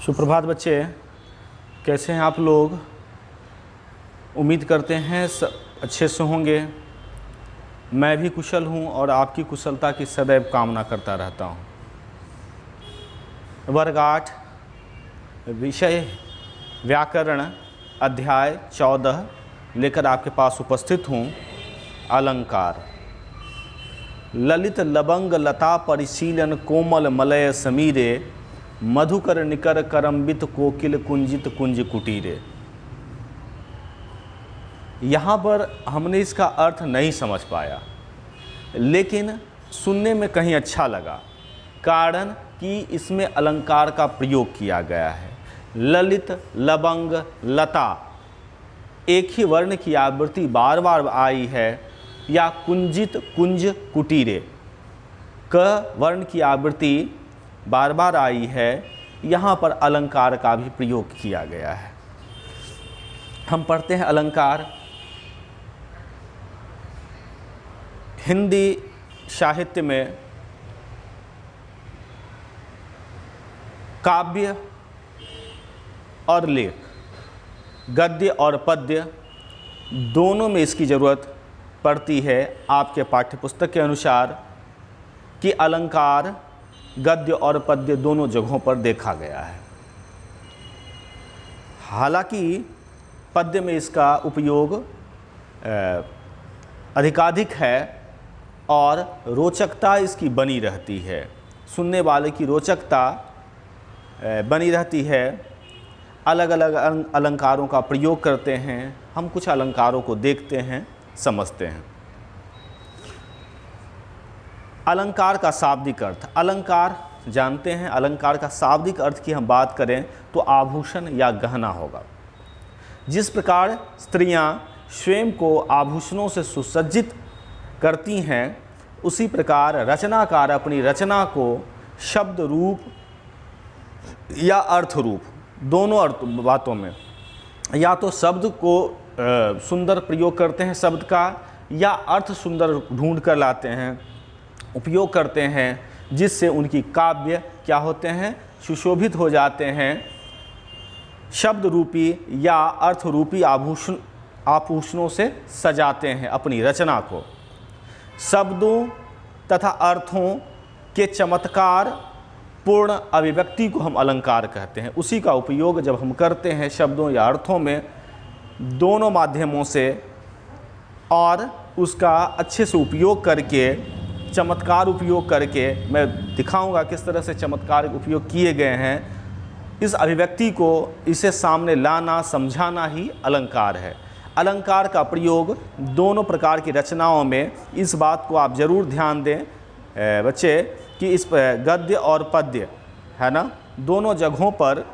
सुप्रभात बच्चे, कैसे हैं आप लोग। उम्मीद करते हैं सब अच्छे से होंगे। मैं भी कुशल हूं और आपकी कुशलता की सदैव कामना करता रहता हूं। वर्ग 8 विषय व्याकरण अध्याय 14 लेकर आपके पास उपस्थित हूं। अलंकार। ललित लबंग लता परिशीलन कोमल मलय समीरे मधुकर निकर करम्बित कोकिल कुंजित कुंज कुटीरे। यहाँ पर हमने इसका अर्थ नहीं समझ पाया, लेकिन सुनने में कहीं अच्छा लगा, कारण कि इसमें अलंकार का प्रयोग किया गया है। ललित लबंग लता, एक ही वर्ण की आवृत्ति बार बार आई है, या कुंजित कुंज कुटीरे, क वर्ण की आवृत्ति बार बार आई है। यहाँ पर अलंकार का भी प्रयोग किया गया है। हम पढ़ते हैं अलंकार। हिंदी साहित्य में काव्य और लेख, गद्य और पद्य दोनों में इसकी ज़रूरत पड़ती है। आपके पाठ्यपुस्तक के अनुसार कि अलंकार गद्य और पद्य दोनों जगहों पर देखा गया है। हालांकि पद्य में इसका उपयोग अधिकाधिक है और रोचकता इसकी बनी रहती है, सुनने वाले की रोचकता बनी रहती है। अलग अलग अलंकारों का प्रयोग करते हैं। हम कुछ अलंकारों को देखते हैं, समझते हैं। अलंकार का शाब्दिक अर्थ। अलंकार जानते हैं, अलंकार का शाब्दिक अर्थ की हम बात करें तो आभूषण या गहना होगा। जिस प्रकार स्त्रियां स्वयं को आभूषणों से सुसज्जित करती हैं, उसी प्रकार रचनाकार अपनी रचना को शब्द रूप या अर्थ रूप, दोनों अर्थ बातों में, या तो शब्द को सुंदर प्रयोग करते हैं शब्द का, या अर्थ सुंदर ढूंढ कर लाते हैं, उपयोग करते हैं, जिससे उनकी काव्य क्या होते हैं, सुशोभित हो जाते हैं। शब्द रूपी या अर्थ रूपी आभूषणों से सजाते हैं अपनी रचना को। शब्दों तथा अर्थों के चमत्कार पूर्ण अभिव्यक्ति को हम अलंकार कहते हैं। उसी का उपयोग जब हम करते हैं शब्दों या अर्थों में, दोनों माध्यमों से, और उसका अच्छे से उपयोग करके, चमत्कार उपयोग करके, मैं दिखाऊंगा किस तरह से चमत्कार उपयोग किए गए हैं। इस अभिव्यक्ति को, इसे सामने लाना, समझाना ही अलंकार है। अलंकार का प्रयोग दोनों प्रकार की रचनाओं में, इस बात को आप ज़रूर ध्यान दें बच्चे कि इस गद्य और पद्य है ना, दोनों जगहों पर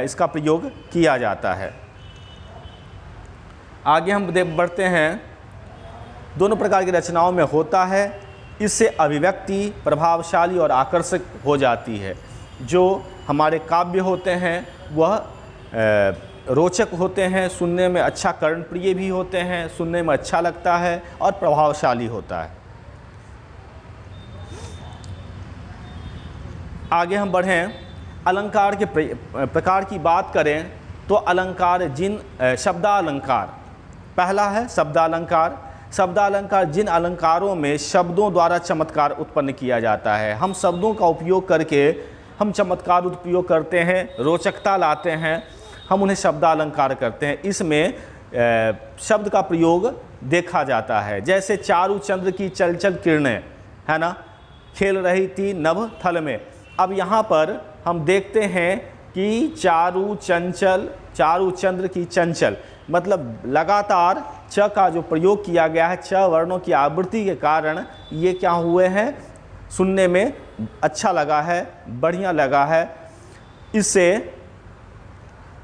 इसका प्रयोग किया जाता है। आगे हम बढ़ते हैं। दोनों प्रकार की रचनाओं में होता है। इससे अभिव्यक्ति प्रभावशाली और आकर्षक हो जाती है। जो हमारे काव्य होते हैं वह रोचक होते हैं, सुनने में अच्छा, कर्णप्रिय भी होते हैं, सुनने में अच्छा लगता है और प्रभावशाली होता है। आगे हम बढ़ें। अलंकार के प्रकार की बात करें तो अलंकार शब्दालंकार। पहला है शब्दालंकार। शब्दालंकार जिन अलंकारों में शब्दों द्वारा चमत्कार उत्पन्न किया जाता है। हम शब्दों का उपयोग करके हम चमत्कार उपयोग करते हैं, रोचकता लाते हैं, हम उन्हें शब्दालंकार करते हैं। इसमें शब्द का प्रयोग देखा जाता है। जैसे चारु चंद्र की चलचल किरणें, है ना, खेल रही थी नभ थल में। अब यहाँ पर हम देखते हैं कि चारु चंद्र की चंचल, मतलब लगातार च का जो प्रयोग किया गया है, च वर्णों की आवृत्ति के कारण ये क्या हुए हैं, सुनने में अच्छा लगा है, बढ़िया लगा है। इससे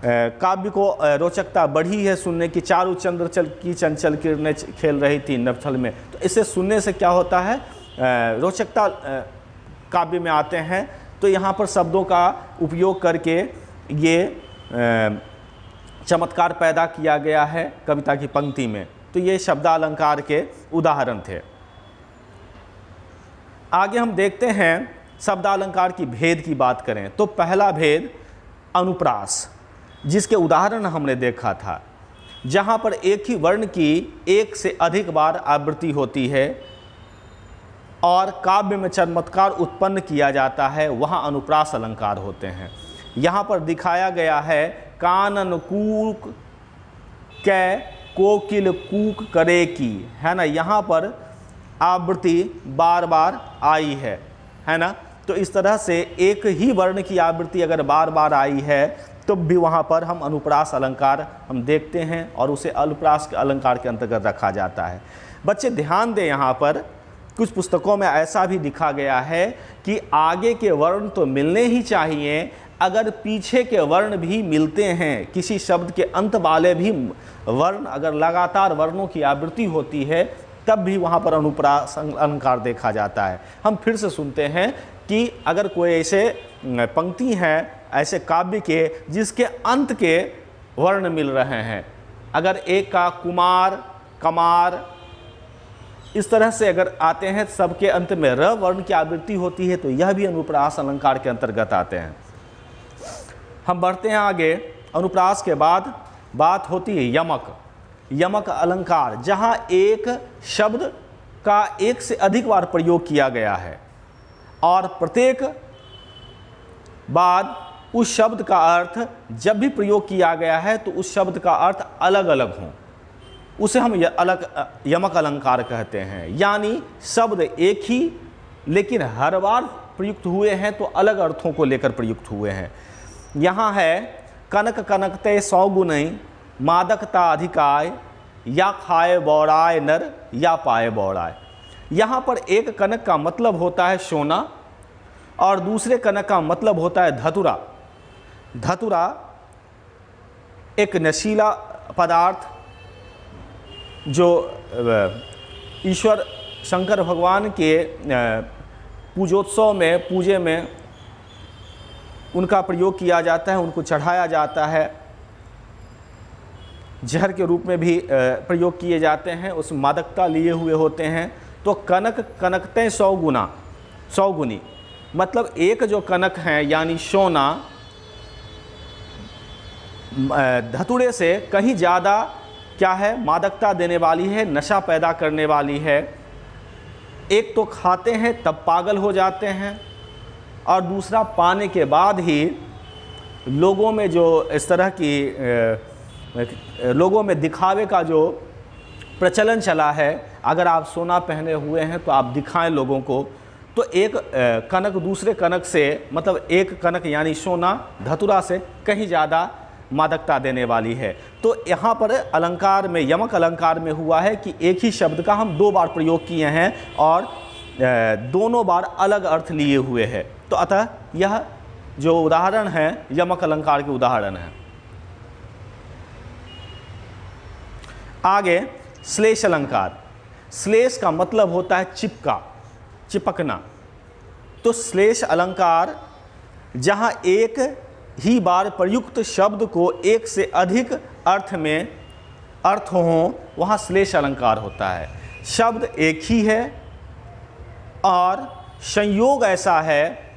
काव्य को रोचकता बढ़ी है सुनने की। चारु चंद्र की चंचल किरणें खेल रही थी नभथल में, तो इसे सुनने से क्या होता है, रोचकता काव्य में आते हैं। तो यहाँ पर शब्दों का उपयोग करके ये चमत्कार पैदा किया गया है कविता की पंक्ति में। तो ये शब्दालंकार के उदाहरण थे। आगे हम देखते हैं शब्दालंकार की भेद की बात करें तो पहला भेद अनुप्रास, जिसके उदाहरण हमने देखा था, जहाँ पर एक ही वर्ण की एक से अधिक बार आवृत्ति होती है और काव्य में चमत्कार उत्पन्न किया जाता है, वहाँ अनुप्रास अलंकार होते हैं। यहाँ पर दिखाया गया है कानन कूक कै कोकिल कूक करे की, है ना, यहाँ पर आवृत्ति बार बार आई है ना। तो इस तरह से एक ही वर्ण की आवृत्ति अगर बार बार आई है तो भी वहाँ पर हम अनुप्रास अलंकार हम देखते हैं और उसे अनुप्रास के अलंकार के अंतर्गत रखा जाता है। बच्चे ध्यान दें, यहाँ पर कुछ पुस्तकों में ऐसा भी लिखा गया है कि आगे के वर्ण तो मिलने ही चाहिए, अगर पीछे के वर्ण भी मिलते हैं, किसी शब्द के अंत वाले भी वर्ण अगर लगातार वर्णों की आवृत्ति होती है तब भी वहाँ पर अनुप्रास अलंकार देखा जाता है। हम फिर से सुनते हैं कि अगर कोई ऐसे पंक्ति हैं ऐसे काव्य के जिसके अंत के वर्ण मिल रहे हैं, अगर एक का कुमार कमार इस तरह से अगर आते हैं, सबके अंत में र वर्ण की आवृत्ति होती है, तो यह भी अनुप्रास अलंकार के अंतर्गत आते हैं। हम बढ़ते हैं आगे। अनुप्रास के बाद बात होती है यमक। यमक अलंकार, जहाँ एक शब्द का एक से अधिक बार प्रयोग किया गया है और प्रत्येक बाद उस शब्द का अर्थ जब भी प्रयोग किया गया है तो उस शब्द का अर्थ अलग अलग हो, उसे हम यमक अलंकार कहते हैं। यानी शब्द एक ही लेकिन हर बार प्रयुक्त हुए हैं तो अलग अर्थों को लेकर प्रयुक्त हुए हैं। यहाँ है कनक कनकते 100 गुणई मादकता अधिकाय, या खाए बौड़ाए नर या पाए बौड़ाए। यहाँ पर एक कनक का मतलब होता है सोना और दूसरे कनक का मतलब होता है धतुरा। धतुरा एक नशीला पदार्थ जो ईश्वर शंकर भगवान के पूजोत्सव में पूजे में उनका प्रयोग किया जाता है, उनको चढ़ाया जाता है, जहर के रूप में भी प्रयोग किए जाते हैं, उस मादकता लिए हुए होते हैं। तो कनक कनकते 100 गुनी, मतलब एक जो कनक हैं यानी सोना धतुरे से कहीं ज़्यादा क्या है, मादकता देने वाली है, नशा पैदा करने वाली है। एक तो खाते हैं तब पागल हो जाते हैं और दूसरा पाने के बाद ही लोगों में जो इस तरह की लोगों में दिखावे का जो प्रचलन चला है, अगर आप सोना पहने हुए हैं तो आप दिखाएं लोगों को, तो एक कनक दूसरे कनक से, मतलब एक कनक यानी सोना धतुरा से कहीं ज़्यादा मादकता देने वाली है। तो यहाँ पर अलंकार में, यमक अलंकार में हुआ है कि एक ही शब्द का हम 2 बार प्रयोग किए हैं और दोनों बार अलग अर्थ लिए हुए हैं। तो अतः यह जो उदाहरण है यमक अलंकार के उदाहरण हैं। आगे श्लेष अलंकार। श्लेष का मतलब होता है चिपका, चिपकना। तो श्लेष अलंकार जहाँ एक ही बार प्रयुक्त शब्द को एक से अधिक अर्थ में अर्थ हो, वहाँ श्लेष अलंकार होता है। शब्द एक ही है और संयोग ऐसा है,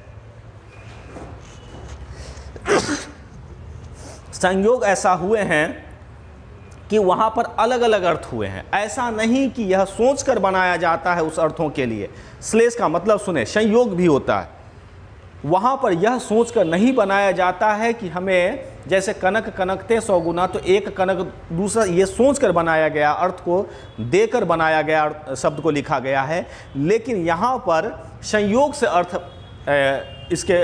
संयोग ऐसा हुए हैं कि वहाँ पर अलग अलग अर्थ हुए हैं। ऐसा नहीं कि यह सोचकर बनाया जाता है उस अर्थों के लिए। श्लेष का मतलब सुने, संयोग भी होता है। वहाँ पर यह सोचकर नहीं बनाया जाता है कि हमें जैसे कनक कनकते 100 गुना, तो एक कनक दूसरा, ये सोचकर बनाया गया, अर्थ को देकर बनाया गया, शब्द को लिखा गया है। लेकिन यहाँ पर संयोग से अर्थ इसके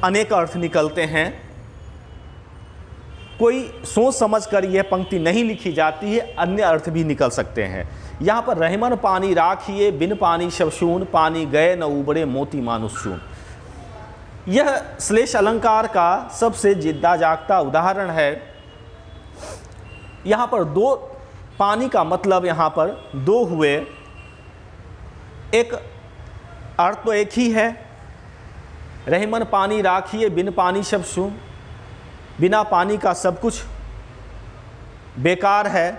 अनेक अर्थ निकलते हैं। कोई सोच समझकर यह पंक्ति नहीं लिखी जाती है, अन्य अर्थ भी निकल सकते हैं। यहाँ पर रहमन पानी राखिए, बिन पानी सब शून, पानी गए न उबड़े मोती मानुष चून। यह श्लेष अलंकार का सबसे जिद्दा जागता उदाहरण है। यहाँ पर 2 पानी का मतलब यहाँ पर 2 हुए, एक अर्थ तो एक ही है, रहमन पानी राखिए, बिन पानी सब शून, बिना पानी का सब कुछ बेकार है।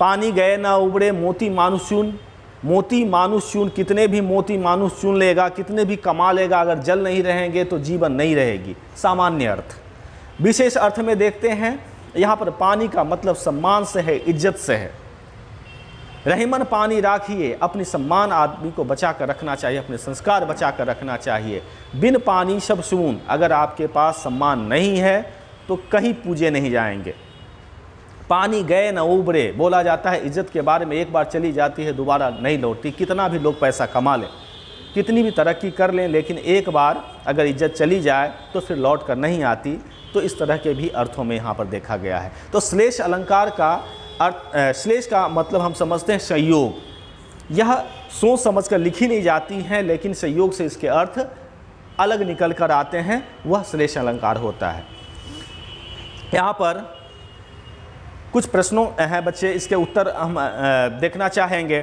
पानी गए ना उबड़े मोती मानुष चून, मोती मानुष चून, कितने भी मोती मानुष चुन लेगा, कितने भी कमा लेगा, अगर जल नहीं रहेंगे तो जीवन नहीं रहेगी। सामान्य अर्थ। विशेष अर्थ में देखते हैं, यहाँ पर पानी का मतलब सम्मान से है, इज्जत से है। रहीमन पानी राखिए, अपनी सम्मान आदमी को बचा कर रखना चाहिए, अपने संस्कार बचा कर रखना चाहिए। बिन पानी सब सून, अगर आपके पास सम्मान नहीं है तो कहीं पूजे नहीं जाएंगे। पानी गए न उबरे, बोला जाता है इज्जत के बारे में, एक बार चली जाती है दोबारा नहीं लौटती। कितना भी लोग पैसा कमा लें, कितनी भी तरक्की कर लें, लेकिन एक बार अगर इज्जत चली जाए तो फिर लौट कर नहीं आती। तो इस तरह के भी अर्थों में यहाँ पर देखा गया है। तो श्लेष अलंकार का अर्थ, श्लेष का मतलब हम समझते हैं संयोग। यह सोच समझ कर लिखी नहीं जाती हैं, लेकिन संयोग से इसके अर्थ अलग निकल कर आते हैं, वह श्लेष अलंकार होता है। यहाँ पर कुछ प्रश्नों हैं बच्चे, इसके उत्तर हम देखना चाहेंगे।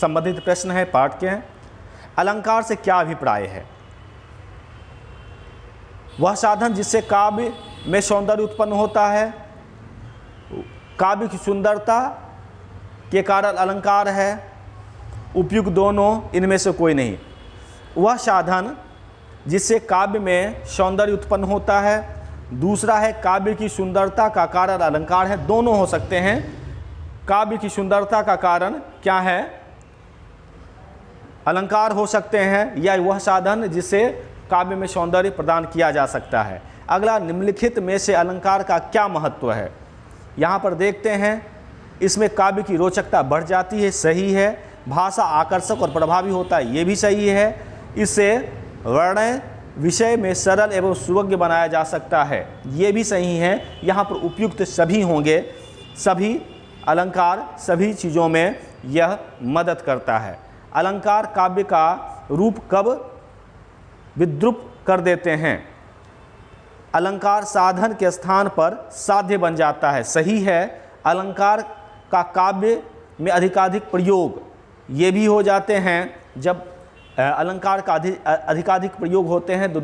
संबंधित प्रश्न है, पाठ के हैं। अलंकार से क्या अभिप्राय है? वह साधन जिससे काव्य में सौंदर्य उत्पन्न होता है। काव्य की सुंदरता के कारण अलंकार है। उपयुक्त दोनों, इनमें से कोई नहीं। वह साधन जिससे काव्य में सौंदर्य उत्पन्न होता है। दूसरा है काव्य की सुंदरता का कारण अलंकार है। दोनों हो सकते हैं। काव्य की सुंदरता का कारण क्या है? अलंकार हो सकते हैं, या वह साधन जिससे काव्य में सौंदर्य प्रदान किया जा सकता है। अगला, निम्नलिखित में से अलंकार का क्या महत्व है? यहाँ पर देखते हैं, इसमें काव्य की रोचकता बढ़ जाती है, सही है। भाषा आकर्षक और प्रभावी होता है, ये भी सही है। इससे वर्ण विषय में सरल एवं सुयोग्य बनाया जा सकता है, ये भी सही है। यहाँ पर उपयुक्त सभी होंगे। सभी अलंकार सभी चीज़ों में यह मदद करता है। अलंकार काव्य का रूप कब विद्रूप कर देते हैं? अलंकार साधन के स्थान पर साध्य बन जाता है, सही है। अलंकार का काव्य में अधिकाधिक प्रयोग, ये भी हो जाते हैं। जब अलंकार का अधिकाधिक प्रयोग होते हैं तो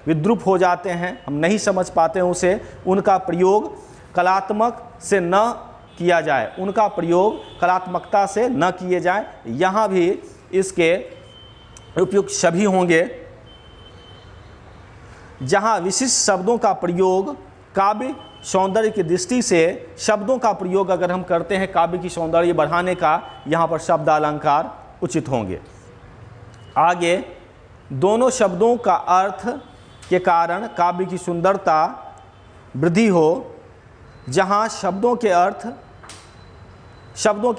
विद्रूप हो जाते हैं, हम नहीं समझ पाते हैं उसे। उनका प्रयोग कलात्मक से न किया जाए, उनका प्रयोग कलात्मकता से न किए जाए, यहाँ भी इसके उपयुक्त सभी होंगे। जहाँ विशिष्ट शब्दों का प्रयोग काव्य सौंदर्य की दृष्टि से, शब्दों का प्रयोग अगर हम करते हैं काव्य की सौंदर्य बढ़ाने का, यहाँ पर शब्द अलंकार उचित होंगे। आगे, दोनों शब्दों का अर्थ के कारण काव्य की सुंदरता वृद्धि हो। जहाँ शब्दों के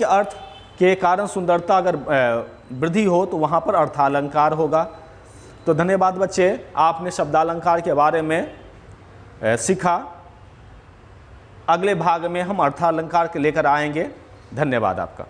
अर्थ के कारण सुंदरता अगर वृद्धि हो तो वहाँ पर अर्थालंकार होगा। तो धन्यवाद बच्चे, आपने शब्दालंकार के बारे में सीखा। अगले भाग में हम अर्थालंकार के लेकर आएंगे। धन्यवाद आपका।